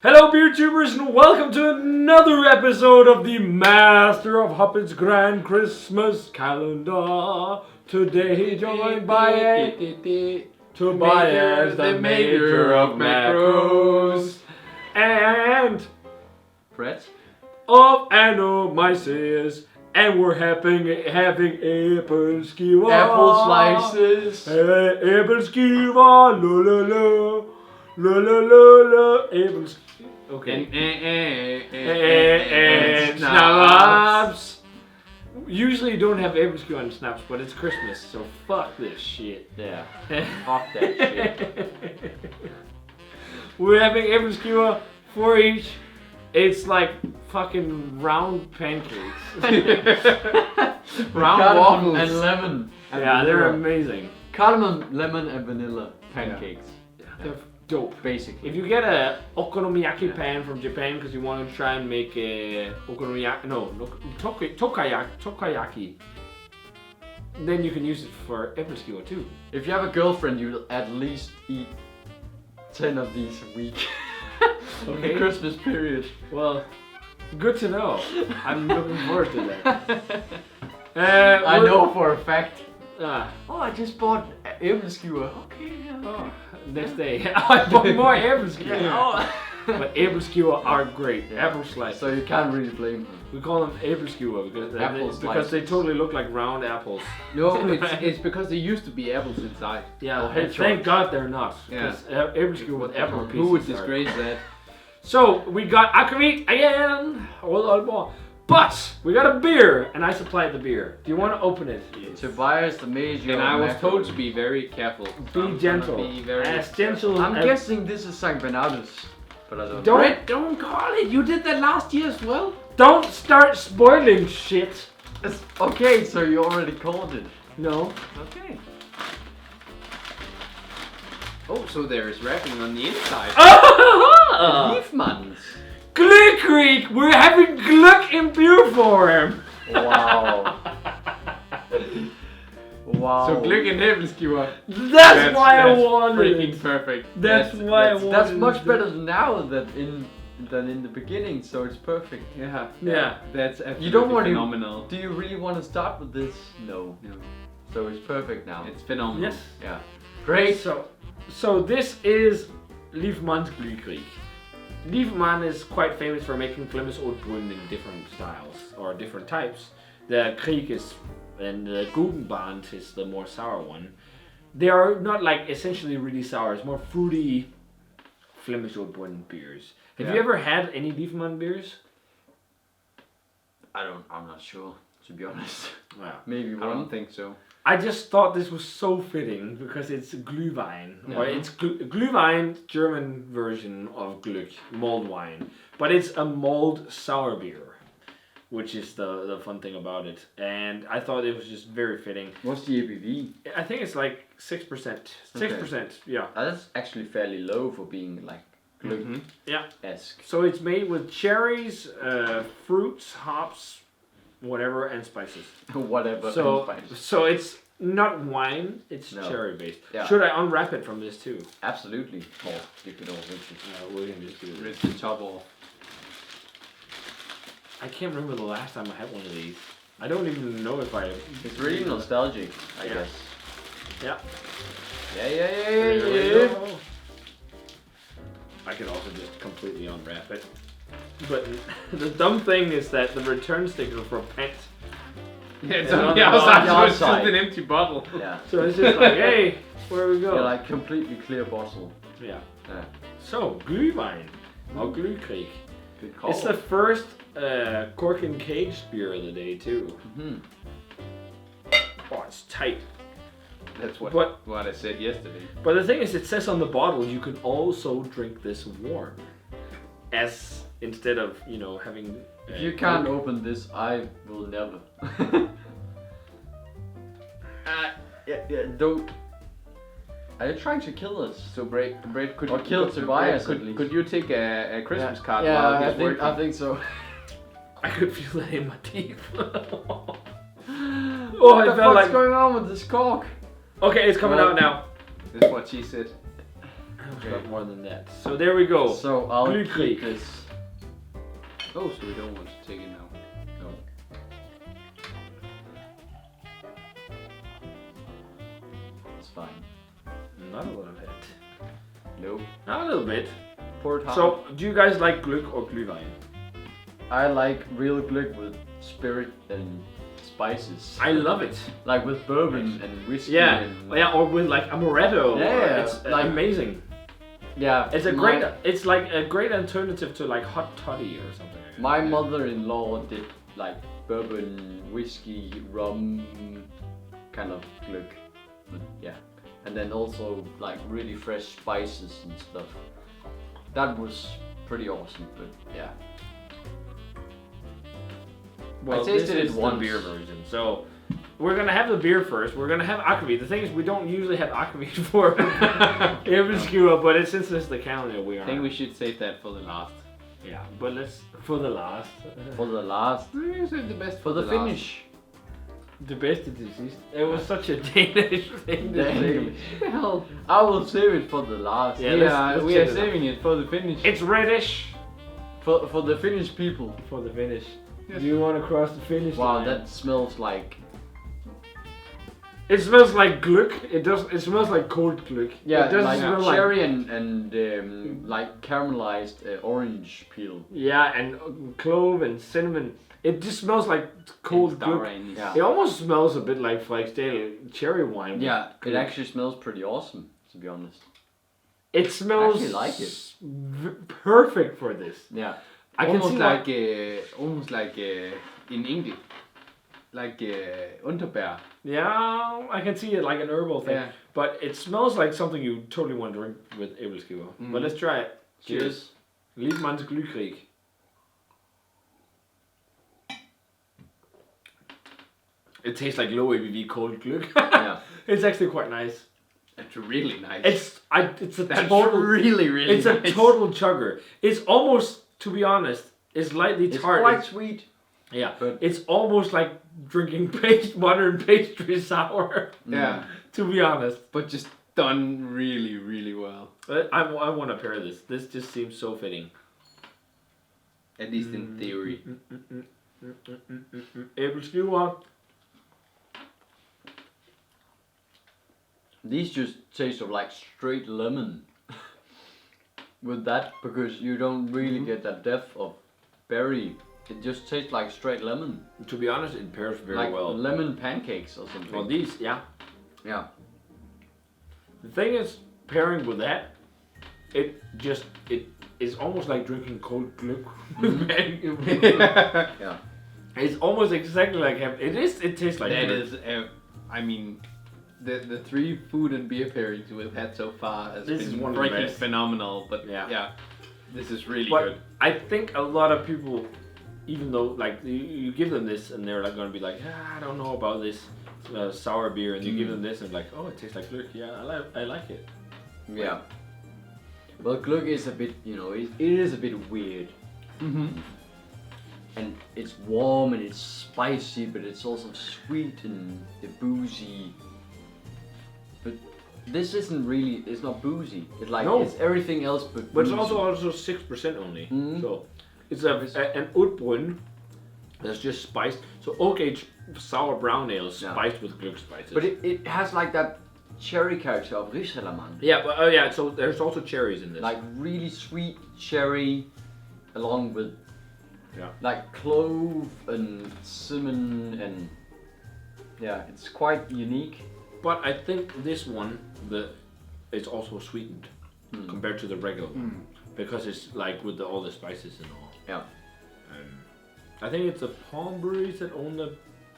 Hello beer tubers and welcome to another episode of the Master of Hoppets Grand Christmas Calendar. Today joined by Tobias, the maker of macros, and Brett of Anomyces, and we're having apple skewer. Apple slices. Apple skewer, la la la. La la la la, apple skewer. Okay. And snaps. Usually you don't have apple skewer on snaps, but it's Christmas, so fuck this shit. Yeah. Fuck that shit. We're having apple skewer for each. It's like fucking round pancakes. Round waffles and lemon. And yeah, they're vanilla. amazing. Cardamom, lemon, and vanilla pancakes. Yeah, they're dope. Basically. If you get a okonomiyaki pan from Japan because you want to try and make a tokayaki, then you can use it for apple skewer too. If you have a girlfriend, you'll at least eat 10 of these a week. In the Christmas period. Well, good to know. I'm looking forward to that. I know for a fact. Oh, I just bought apple skewer. Okay. Next day, I bought more apple skewer. Yeah. But apple skewer are great. Apple slice. So you can't really blame them. We call them apple skewer because they totally look like round apples. No, it's because there used to be apples inside. Yeah, Oh, and thank God they're not. Yeah. Because apple skewer with apple pieces. Who would are- disgrace that? So we got akkemeat again. All more. But we got a beer, and I supplied the beer. Do you want to open it? Tobias the Major. And I was told to be very careful. Be gentle. Be very As gentle. I'm as- guessing this is St. Bernardus. But I don't know. Don't- Brett, don't call it. You did that last year as well. Don't start spoiling shit. Okay, so you already called it. No. Okay. Oh, so there is wrapping on the inside. Liefmans. Gluck Creek, we're having Gluck in beer form. Wow. Wow. So click and apple skewer. That's why I wanted freaking it. perfect. That's why I wanted That's it. much better now than in the beginning, so it's perfect. Yeah. Yeah. That's absolutely You don't want to. phenomenal. Do you really want to start with this? No. No. So it's perfect now. It's phenomenal. Yes. Yeah. Great. So this is Liefmans Gluck Creek. Liefman is quite famous for making Flemish oat brewing in different styles or different types. The Kriek is and the Guggenband is the more sour one. They are not like essentially really sour. It's more fruity Flemish oat brewing beers. Have you ever had any Liefman beers? I'm not sure, to be honest. Wow. Maybe I one. don't think so. I just thought this was so fitting because it's Glühwein, or it's Glühwein, German version of Gluck, mulled wine, but it's a mulled sour beer, which is the fun thing about it. And I thought it was just very fitting. What's the ABV? I think it's like 6%. 6%, yeah. That's actually fairly low for being like Gluck-esque. So it's made with cherries, fruits, hops, whatever, and spices. Whatever. So it's not wine, it's No. cherry based. Yeah. Should I unwrap it from this too? Absolutely. Oh, you can all reach it. We can just do this. Rip the top off. I can't remember the last time I had one of these. I don't even know if I. It's really nostalgic, I Yeah. guess. Yeah. Yeah. There we go. I could also just completely unwrap it. But the dumb thing is that the return sticker for pet. Yeah, it's And on on the the outside, so it's outside. just an empty bottle. Yeah. So it's just like, hey, where we go? Yeah, like completely clear bottle. Yeah. Yeah. So, Glühwein. Or Glühkrieg. Good call. It's the first cork and cage beer of the day, too. Mhm. Oh, it's tight. That's what But- what I said yesterday. But the thing is, it says on the bottle you can also drink this warm. As instead of, having. If you can't open this, I will never. Don't. Are you trying to kill us? So Brett, could Or kill Tobias, at least. could you take a Christmas card Yeah, while I he's think, working? I think so. I could feel that in my teeth. What I the felt fuck's like. going on with this cork? Okay, it's coming Well- out now. This is what she said. a lot more than that. So there we go. So I'll Glühkrieg. keep this. Oh, so we don't want to take it now. No. It's fine. Not a little bit. Nope. Not a little bit. Pour it hard. So, do you guys like Glück or Glühwein? I like real Glück with spirit and spices. I love it. Like with bourbon and whiskey. Yeah, And, yeah, or with like amaretto. or- Yeah, it's like- amazing. Yeah. It's a great. It's like a great alternative to like hot toddy or something. My mother-in-law did like bourbon, whiskey, rum, kind of Glück. But yeah. And then also like really fresh spices and stuff. That was pretty awesome, but yeah. Well, I tasted this it is once. the beer version. So we're gonna have the beer first. We're gonna have akkefiet. The thing is, we don't usually have akkefiet for Ebbelskua, but since it's the calendar, we are. I think we should save that for the last. Yeah, but let's for the last. For the last. We save the best For the last. finish. The best disease. It was such a Danish thing to say. Danish. Well, I will save it for the last. Yeah, let's we check are it out. saving it for the finish. It's reddish For the Finnish people. for the finish. Yes. Do you want to cross the finish Wow, line? that smells like. It smells like Glück. It does. It smells like cold Glück. Yeah, it doesn't like smell like. cherry and like caramelized orange peel. Yeah, and clove and cinnamon. It just smells like cold Glück. Yeah. It almost smells a bit like Frederiksdal cherry wine. with Yeah, it Glück. actually smells pretty awesome, to be honest. It smells I actually like it. Perfect for this. Yeah. I can almost see like in English, like Unterbär. Yeah, I can see it like an herbal thing. Yeah. But it smells like something you totally want to drink with Ebbelskua. But let's try it. Cheers. Liefmans Glühkrieg. It tastes like low ABV cold Glück. Yeah. It's actually quite nice. It's really nice. It's a That's total really It's nice. a total chugger. It's almost, to be honest, it's lightly It's tart. quite sweet. Yeah, but- it's almost like drinking modern pastry sour. Yeah, To be honest, but just done really well. I want to pair this. This just seems so fitting. At least in theory. Ebbelskua. These just taste of like straight lemon. With that, because you don't really get that depth of berry. It just tastes like straight lemon. To be honest, it pairs very like well. lemon pancakes or something. Well, these, yeah. Yeah. The thing is, pairing with that, it is almost like drinking cold Glück. Yeah. It's almost exactly like it is. It tastes like That Glück. is, I mean, the three food and beer pairings we've had so far has This is been one of the freaking best. phenomenal. But Yeah. yeah, this is really But good. I think a lot of people, even though like you give them this and they're like going to be like, I don't know about this sour beer, and you give them this and like, oh, it tastes like Glück. Yeah, I like it. Yeah. Well, Glück is a bit, it is a bit weird. Mm-hmm. And it's warm and it's spicy, but it's also sweet and boozy. But this isn't really, it's not boozy. It's like, No. it's everything else but But it's boozy. also 6% only. Mhm. So it's an Utbrunn that's just spiced. So oak aged sour brown ale Yeah. spiced with Glück spices. But it has like that cherry character of Rieselamann. yeah, but oh yeah. So there's also cherries in this. Like really sweet cherry, along with Yeah. like clove and cinnamon and yeah, it's quite unique. But I think this one, it's also sweetened compared to the regular one because it's like with all the spices and all. Yeah. I think it's the Palm Breweries that own the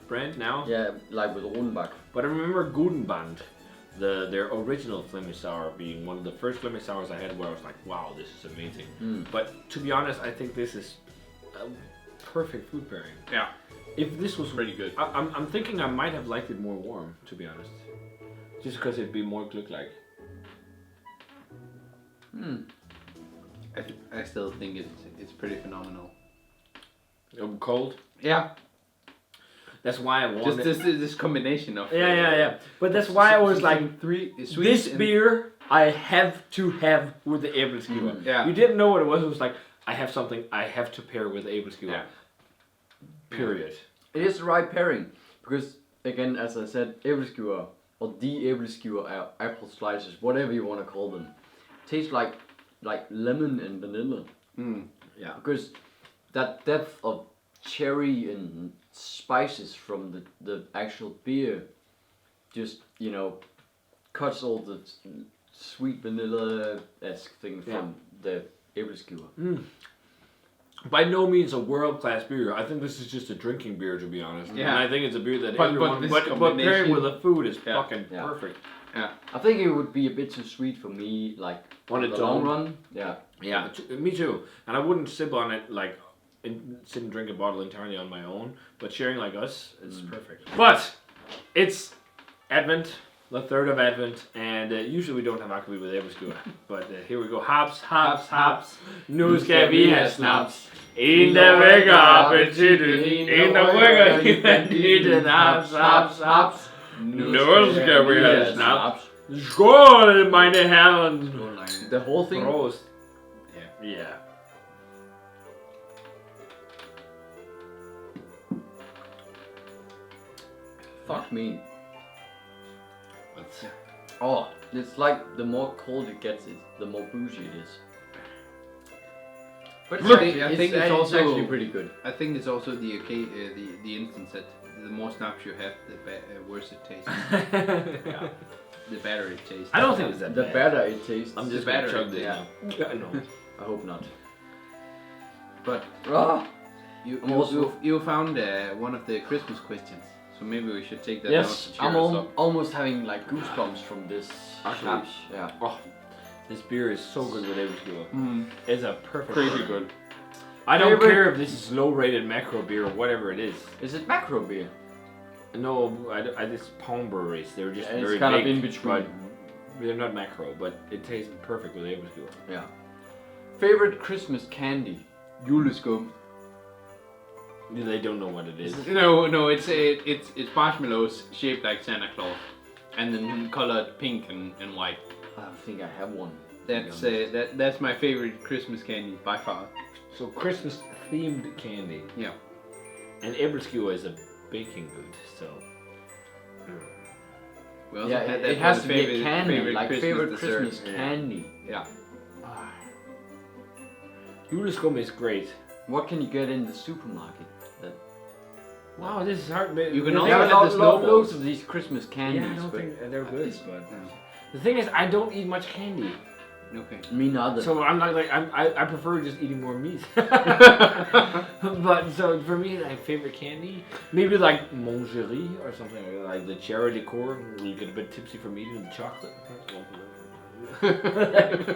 brand now. Yeah, like with Rodenbach. But I remember Gudenband, their original Flemish sour, being one of the first Flemish sours I had where I was like, wow, this is amazing. But to be honest, I think this is a perfect food pairing. Yeah, If this was pretty good. I'm thinking I might have liked it more warm, to be honest. Just because it'd be more Glück-like. I still think it's pretty phenomenal. Cold. Yeah, That's why I wanted. just this combination of Yeah. But that's why I was like, three sweet this and- beer I have to have with the æbleskivere. Yeah. You didn't know what it was. It was like, I have something I have to pair with the æbleskivere. Yeah. Period. It is the right pairing because again, as I said, æbleskivere or the æbleskivere apple slices, whatever you want to call them, taste like lemon and vanilla. Yeah. Because that depth of cherry and spices from the actual beer just, cuts all the sweet vanilla-esque thing from the æbleskivere. By no means a world-class beer. I think this is just a drinking beer, to be honest. Yeah. And I think it's a beer that But everyone... this But pairing combination- with the food is Yeah. fucking Yeah. perfect. I think it would be a bit too sweet for me, like On in its the long own. run. Yeah. Yeah, me too. And I wouldn't sip on it like sit and drink a bottle entirely on my own. But sharing like us is perfect. But it's Advent, the 3rd of Advent, and usually we don't have akkevi with æbleskivere. But here we go. Haps, haps, haps. Nu skal vi have snaps. In der vækker appetitten. In der vækker i banditten. Haps, haps, haps. Nu skal vi have snaps. Skål, meine Herren. The whole thing. Prost. Yeah. Yeah. Fuck me. Oh, it's like the more cold it gets, the more bougie it is. But I think it's also actually pretty good. I think it's also the instance that the more snaps you have, the worse it tastes. The better it tastes. I don't think it's that The bad. better it tastes. I'm just the gonna better, chug this yeah. now. Yeah, I know. I hope not. But Also- you found one of the Christmas questions, so maybe we should take that Yes, out to cheer I'm us up. almost having like goosebumps from this Actually. snaps. Yeah. Oh, this beer is so good with æbleskivere. Mm. It's a perfect Crazy beer. good. I don't Favorite- care if this is low-rated macro beer or whatever it is. Is it macro beer? No, it's palm breweries. They're just Yeah, it's very kind of big, in between. but they're not macro. But it tastes perfect with æbleskivere. Yeah. Favorite Christmas candy? Juleskum. They don't know what it is. No, it's marshmallows shaped like Santa Claus, and then colored pink and white. I think I have one. That's my favorite Christmas candy by far. So Christmas-themed candy. Yeah. And æbleskivere is a baking good, so... We also Yeah, had that it for has the to be a candy, like favorite dessert. Christmas candy. Yeah. Juleskum is great. What can you get in the supermarket? Wow, this is hard. But You can the also thing- have the snowballs. loads of these Christmas candies. Yeah, I don't but think they're good. But Yeah. the thing is, I don't eat much candy, Okay. me neither. so I'm not like I prefer just eating more meat. But so for me, my favorite candy, maybe like Mongerie or something like the cherry liqueur. You get a bit tipsy from eating the chocolate.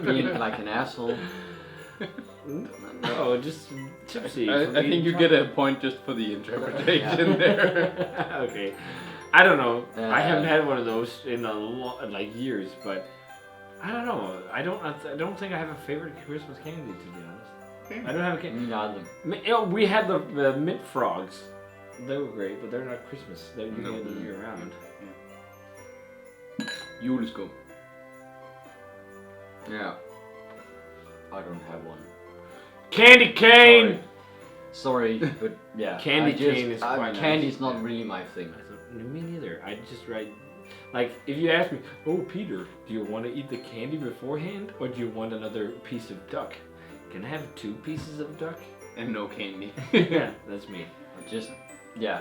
Being like an asshole. No, just tipsy. I from think eating you get a point just for the interpretation there. Okay, I don't know. I haven't Uh, had one of those in like years, but I don't know. I don't think I have a favorite Christmas candy, to be honest. I don't have a candy. Me neither. We had the mint frogs. They were great, but they're not Christmas. They're you No. get them year round. Juleskum. Yeah. I don't have one. Candy cane. Sorry, but yeah. Candy I just, cane is quite Candy's nice. not really my thing. Me neither. I just write. Like, if you ask me, oh Peter, do you want to eat the candy beforehand, or do you want another piece of duck? Can I have 2 pieces of duck? And no candy. Yeah, that's me. Yeah.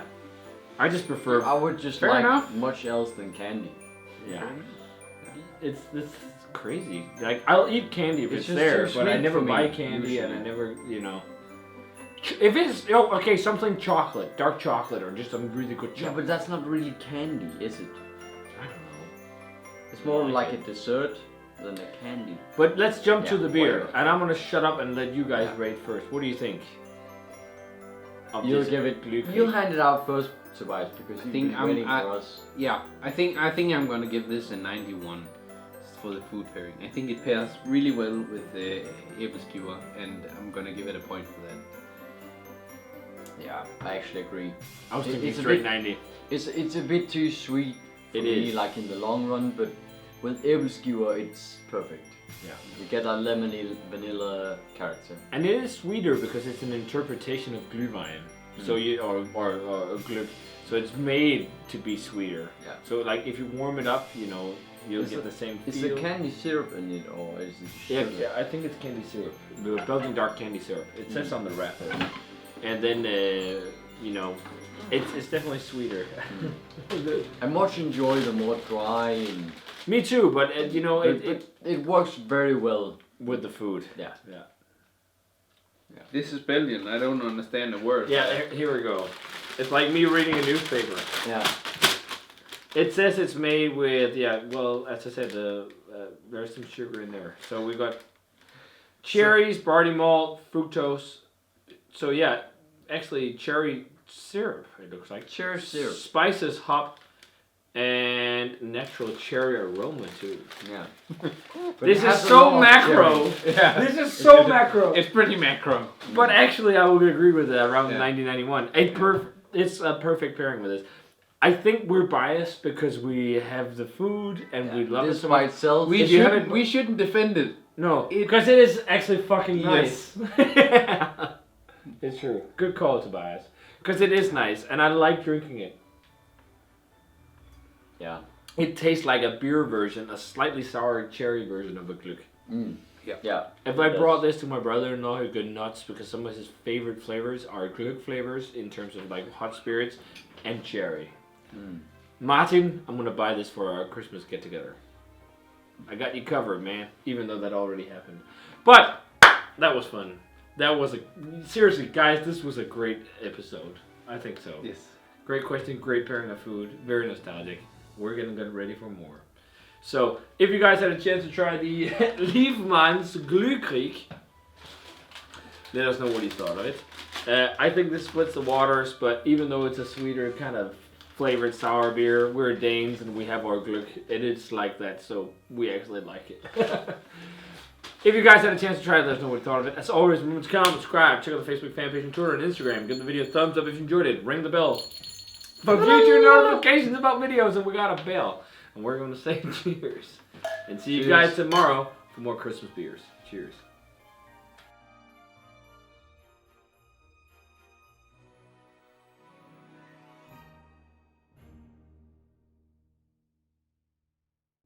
I just prefer. I would just Fair like enough. much else than candy. Yeah. It's crazy. Like, I'll eat candy if It's it's just there, too but I sweet never for me, buy candy, and I usually. never, If it's okay, something chocolate, dark chocolate, or just some really good Yeah, chocolate. but that's not really candy, is it? I don't know. It's more like a dessert than a candy. But let's jump to Yeah, the beer, whatever. and I'm gonna shut up and let you guys Yeah. rate first. What do you think? Of You'll this give it. Glück? You'll hand it out first, Tobias, because you've think been waiting I- for us. Yeah, I think I'm gonna give this a 91 for the food pairing. I think it pairs really well with the æbleskivere, and I'm gonna give it a point for that. Yeah, I actually agree. I was It- thinking it's a straight bit- 90. It's a bit too sweet for It me, is. like in the long run, but with äppelskiver, it's perfect. Yeah. You get a lemony vanilla character. And it is sweeter because it's an interpretation of Glühwein. So you or Glück. So it's made to be sweeter. Yeah. So like if you warm it up, you know, you'll get the same feel. Is there candy syrup in it or is it Yeah, sugar? I think it's candy syrup. The Belgian dark candy syrup. It says on the wrapper. And then you know, it's definitely sweeter. I much enjoy the more dry and Me too, but you know, it works very well. with the food. Yeah. Yeah. This is Belgian. I don't understand the word. Yeah, here we go. It's like me reading a newspaper. Yeah. It says it's made with, well, as I said, there's some sugar in there. So we got cherries, barley malt, fructose. So yeah, actually cherry syrup, it looks like. Cherry syrup. Spices, hop, and natural cherry aroma too. Yeah. This is so macro. Yeah. This is so macro. It's pretty macro. But actually, I would agree with that around Yeah. 1991. It's a perfect pairing with this. I think we're biased because we have the food and we love it This so by much. itself. We shouldn't defend it. No, because it is actually fucking nice. Yes. It's true. Good call, Tobias. Because it is nice, and I like drinking it. Yeah. It tastes like a beer version, a slightly sour cherry version of a Glück. Mm. Yeah. Yeah. If I brought this to my brother-in-law, he'd go nuts because some of his favorite flavors are Glück flavors in terms of like hot spirits and cherry. Mm. Martin, I'm gonna buy this for our Christmas get-together. I got you covered, man. Even though that already happened, but that was fun. That was seriously, guys. This was a great episode. I think so. Yes. Great question. Great pairing of food. Very nostalgic. We're gonna get ready for more. So, if you guys had a chance to try the Liefmans Glühkrieg, let us know what you thought of it. I think this splits the waters, but even though it's a sweeter kind of flavored sour beer, we're Danes and we have our Glück, and it's like that, so we actually like it. If you guys had a chance to try it, let us know what you thought of it. As always, remember to comment, subscribe, check out the Facebook fan page and Twitter and Instagram. Give the video a thumbs up if you enjoyed it. Ring the bell for future notifications about videos, and we got a bell. And we're going to say cheers. And see you guys tomorrow for more Christmas beers. Cheers.